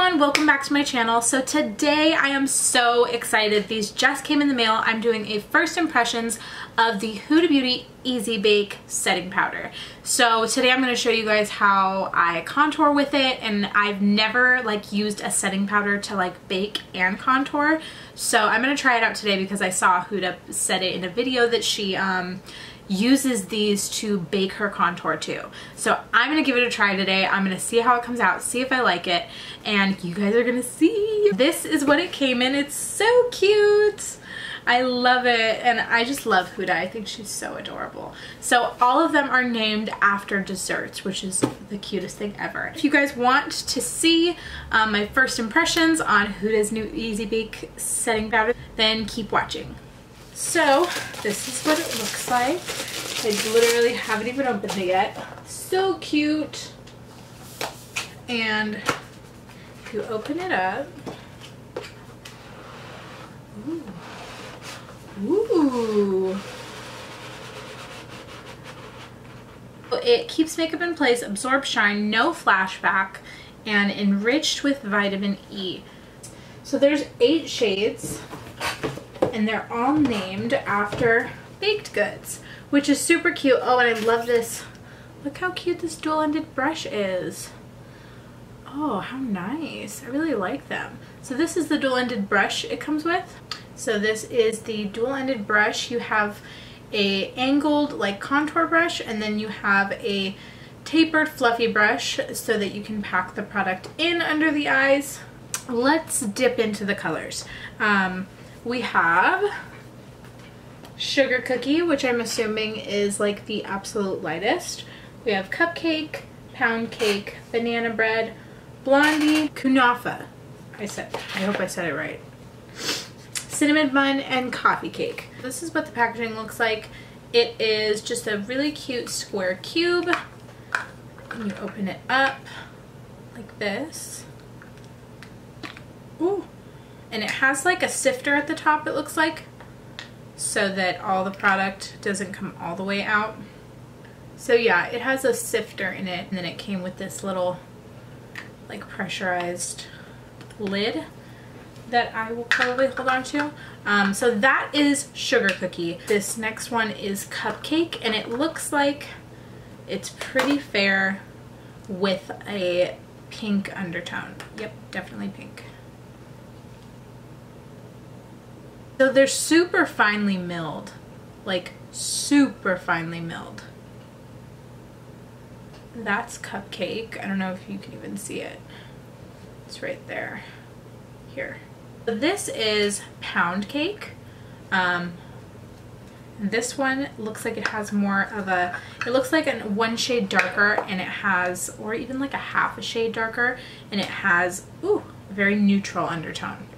everyone, welcome back to my channel. So today I am so excited. These just came in the mail. I'm doing a first impressions of the Huda Beauty Easy Bake setting powder. So today I'm going to show you guys how I contour with it, and I've never used a setting powder to bake and contour. So I'm going to try it out today because I saw Huda said it in a video that she uses these to bake her contour too. So I'm gonna give it a try today. I'm gonna see how it comes out, see if I like it, and you guys are gonna see. This is what it came in. It's so cute. I love it, and I just love Huda. I think she's so adorable. So all of them are named after desserts, which is the cutest thing ever. If you guys want to see my first impressions on Huda's new Easy Bake setting powder, then keep watching. So this is what it looks like. I literally haven't even opened it yet. So cute. And if you open it up, ooh. It keeps makeup in place, absorbs shine, no flashback, and enriched with vitamin E. So there's 8 shades. And they're all named after baked goods, which is super cute. Oh, and I love this. Look how cute this dual-ended brush is. Oh, how nice. I really like them. So this is the dual-ended brush it comes with. So this is the dual-ended brush. You have a angled contour brush, and then you have a tapered fluffy brush so that you can pack the product in under the eyes. Let's dip into the colors. We have Sugar Cookie, which I'm assuming is the absolute lightest. We have Cupcake, Pound Cake, Banana Bread, Blondie, Kunafa. I hope I said it right. Cinnamon Bun, and Coffee Cake. This is what the packaging looks like. It is just a really cute square cube. And you open it up like this. Ooh. And it has a sifter at the top, it looks like, so that all the product doesn't come all the way out. So yeah, it has a sifter in it, and then it came with this little pressurized lid that I will probably hold on to. So that is Sugar Cookie. This next one is Cupcake, and it looks like it's pretty fair with a pink undertone. Yep, definitely pink. So they're super finely milled, super finely milled. That's Cupcake. I don't know if you can even see it. It's right there, here. So this is Pound Cake. This one looks like it has more of a, it looks like one shade darker, and it has, or even a half a shade darker, and it has, ooh, a very neutral undertone.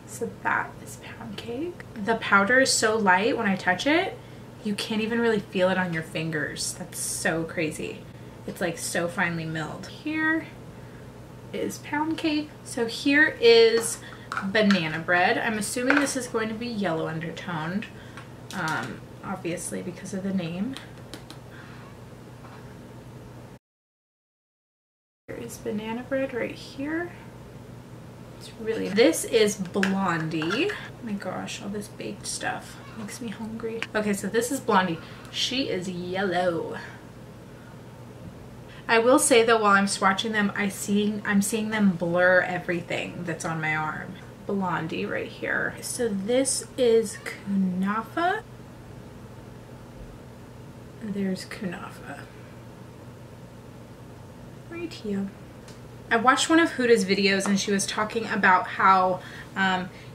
So that is Pound Cake. The powder is so light when I touch it, you can't even really feel it on your fingers. That's so crazy. It's so finely milled. Here is Pound Cake. So here is Banana Bread. I'm assuming this is going to be yellow undertoned, obviously because of the name. Here is Banana Bread right here. This is Blondie. Oh my gosh, all this baked stuff makes me hungry. Okay, so this is Blondie. She is yellow. I will say though, while I'm swatching them, I'm seeing them blur everything that's on my arm. Blondie right here. So this is Kunafa. There's Kunafa. Right here. I watched one of Huda's videos, and she was talking about how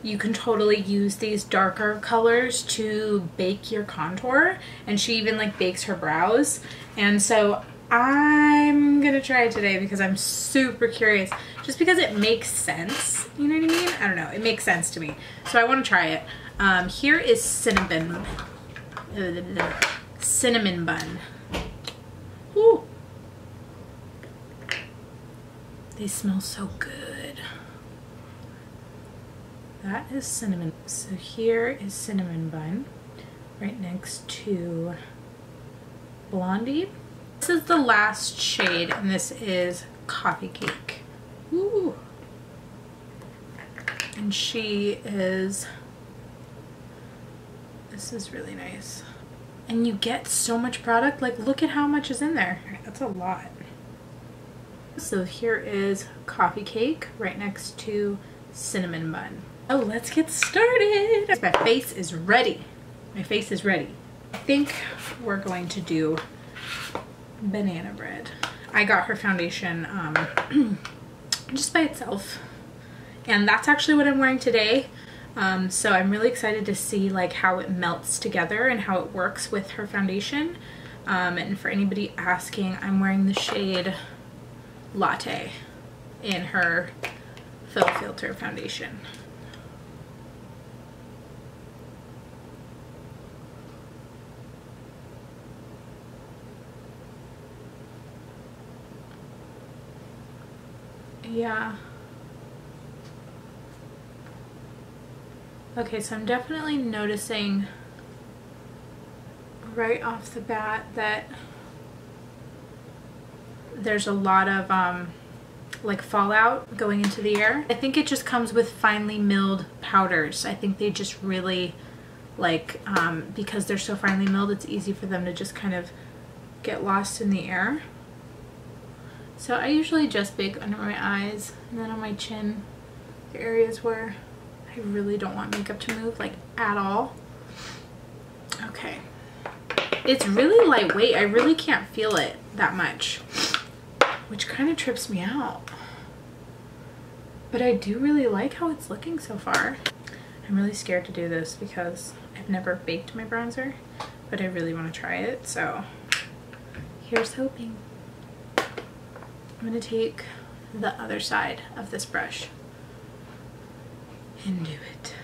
you can totally use these darker colors to bake your contour, and she even bakes her brows. And so I'm gonna try it today because I'm super curious, just because it makes sense, you know what I mean? I don't know, it makes sense to me, so I want to try it. Here is Cinnamon Bun. Ooh. They smell so good. That is cinnamon. So here is Cinnamon Bun, right next to Blondie. This is the last shade, and this is Coffee Cake. Ooh. And she is, this is really nice. And you get so much product, like look at how much is in there. That's a lot. So here is Coffee Cake right next to Cinnamon Bun. Oh, let's get started. My face is ready. My face is ready. I think we're going to do Banana Bread. I got her foundation just by itself, and that's actually what I'm wearing today. So I'm really excited to see like how it melts together and how it works with her foundation. And for anybody asking, I'm wearing the shade Latte in her Fill Filter foundation. Yeah. Okay, so I'm definitely noticing right off the bat that there's a lot of like fallout going into the air. I think it just comes with finely milled powders. I think they just really like, because they're so finely milled, it's easy for them to just kind of get lost in the air. So I usually just bake under my eyes and then on my chin, the areas where I really don't want makeup to move, like at all. Okay. It's really lightweight. I really can't feel it that much, which kind of trips me out. But I do really like how it's looking so far. I'm really scared to do this because I've never baked my bronzer, but I really want to try it, so here's hoping. I'm going to take the other side of this brush and do it.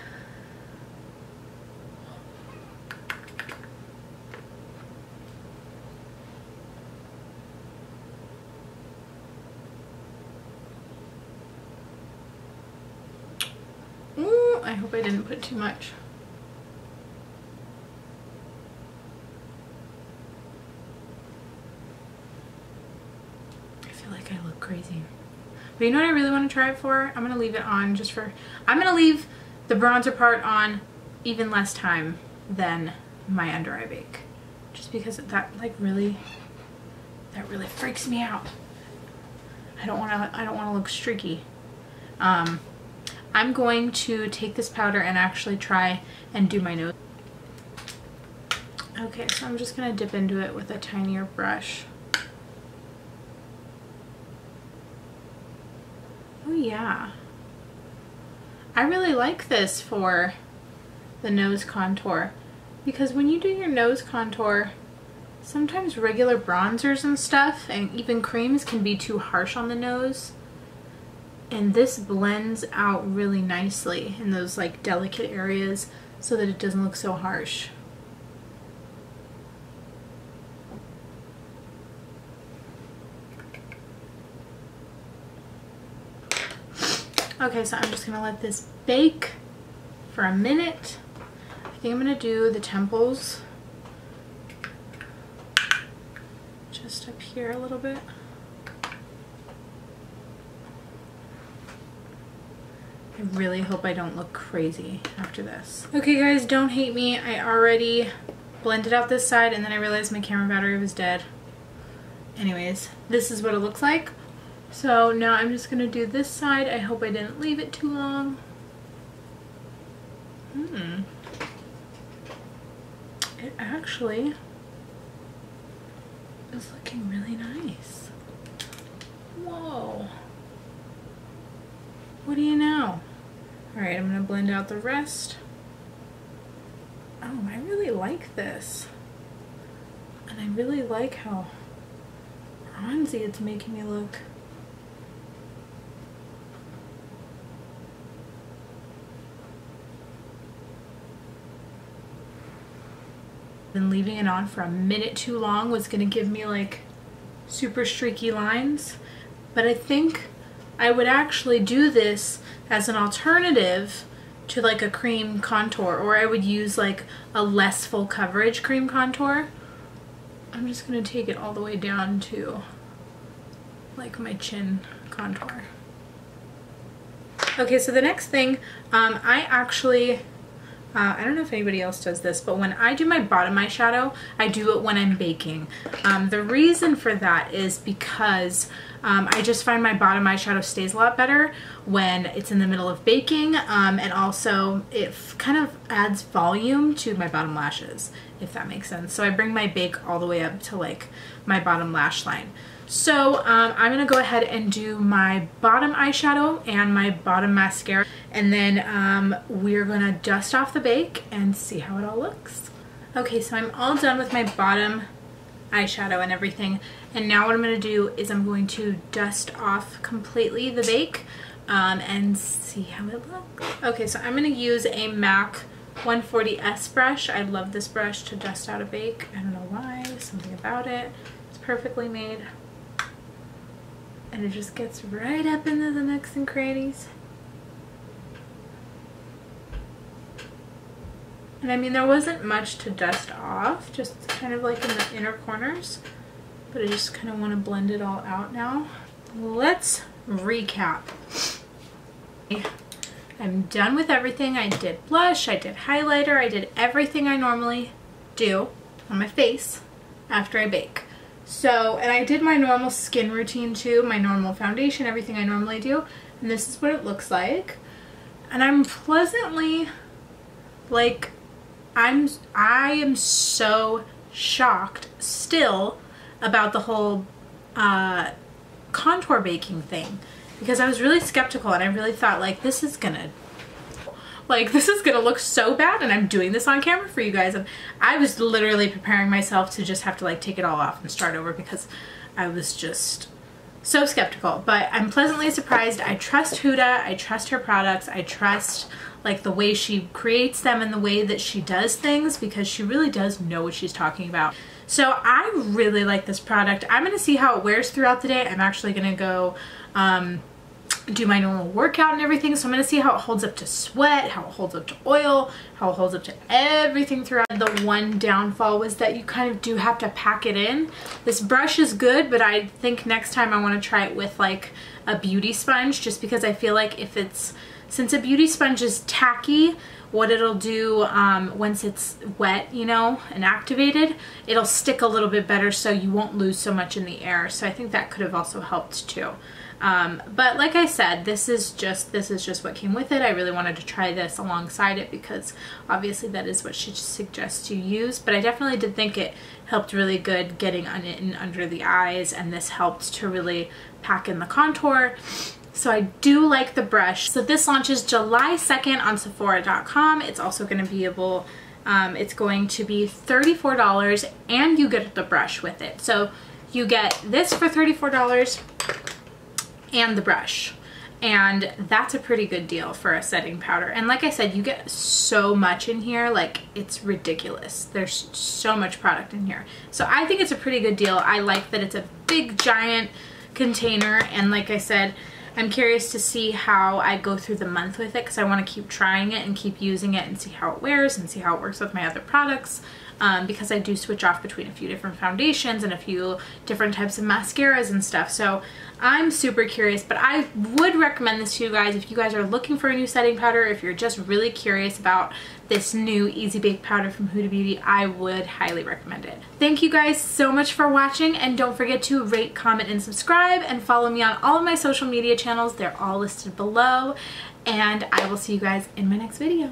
Ooh, I hope I didn't put too much. I look crazy. But you know what I really want to try it for? I'm going to leave it on just for, I'm going to leave the bronzer part on even less time than my under eye bake. Just because that like really freaks me out. I don't want to look streaky. I'm going to take this powder and actually try and do my nose. Okay, so I'm just going to dip into it with a tinier brush. Oh yeah, I really like this for the nose contour, because when you do your nose contour, sometimes regular bronzers and stuff and even creams can be too harsh on the nose, and this blends out really nicely in those like delicate areas so that it doesn't look so harsh. Okay, so I'm just gonna let this bake for a minute. I think I'm gonna do the temples just up here a little bit. I really hope I don't look crazy after this. Okay guys, don't hate me. I already blended out this side and then I realized my camera battery was dead. Anyways, this is what it looks like. So now I'm just gonna do this side. I hope I didn't leave it too long. It actually is looking really nice. Whoa. What do you know? Alright, I'm gonna blend out the rest. Oh, I really like this. And I really like how bronzy it's making me look. And leaving it on for a minute too long was gonna give me like super streaky lines, but I think I would actually do this as an alternative to like a cream contour, or I would use like a less full coverage cream contour. I'm just gonna take it all the way down to like my chin contour. Okay, so the next thing, I actually, I don't know if anybody else does this, but when I do my bottom eyeshadow, I do it when I'm baking. The reason for that is because I just find my bottom eyeshadow stays a lot better when it's in the middle of baking, and also it kind of adds volume to my bottom lashes, if that makes sense. So I bring my bake all the way up to like my bottom lash line. So I'm gonna go ahead and do my bottom eyeshadow and my bottom mascara, and then we're gonna dust off the bake and see how it all looks. Okay, so I'm all done with my bottom eyeshadow and everything, and now what I'm gonna do is I'm going to dust off completely the bake and see how it looks. Okay, so I'm gonna use a MAC 140S brush. I love this brush to dust out a bake. I don't know why, something about it. It's perfectly made. And it just gets right up into the nooks and crannies. And I mean, there wasn't much to dust off, just kind of like in the inner corners, but I just kind of want to blend it all out now. Let's recap. I'm done with everything. I did blush, I did highlighter, I did everything I normally do on my face after I bake. So, and I did my normal skin routine too, my normal foundation, everything I normally do, and this is what it looks like. And I'm pleasantly, like, I am so shocked still about the whole contour baking thing, because I was really skeptical and I really thought like this is gonna look so bad, and I'm doing this on camera for you guys, and I was literally preparing myself to just have to like take it all off and start over because I was just so skeptical. But I'm pleasantly surprised. I trust Huda, I trust her products, I trust like the way she creates them and the way that she does things, because she really does know what she's talking about. So I really like this product. I'm gonna see how it wears throughout the day. I'm actually gonna go do my normal workout and everything, so I'm gonna see how it holds up to sweat, how it holds up to oil, how it holds up to everything throughout. The one downfall was that you kind of do have to pack it in. This brush is good, but I think next time I want to try it with like a beauty sponge, just because I feel like since a beauty sponge is tacky, what it'll do once it's wet, you know, and activated, it'll stick a little bit better, so you won't lose so much in the air. So I think that could have also helped too. But like I said, this is just what came with it. I really wanted to try this alongside it because obviously that is what she suggests you use, but I definitely did think it helped really good getting in under the eyes, and this helped to really pack in the contour. So I do like the brush. So this launches July 2nd on Sephora.com. It's also going to be able, it's going to be $34, and you get the brush with it. So you get this for $34 and the brush, and that's a pretty good deal for a setting powder. And like I said, you get so much in here, like it's ridiculous. There's so much product in here, so I think it's a pretty good deal. I like that it's a big giant container, and like I said, I'm curious to see how I go through the month with it, because I want to keep trying it and keep using it and see how it wears and see how it works with my other products, because I do switch off between a few different foundations and a few different types of mascaras and stuff. So I'm super curious, but I would recommend this to you guys if you guys are looking for a new setting powder. If you're just really curious about this new Easy Bake powder from Huda Beauty, I would highly recommend it. Thank you guys so much for watching, and don't forget to rate, comment, and subscribe, and follow me on all of my social media channels. They're all listed below, and I will see you guys in my next video.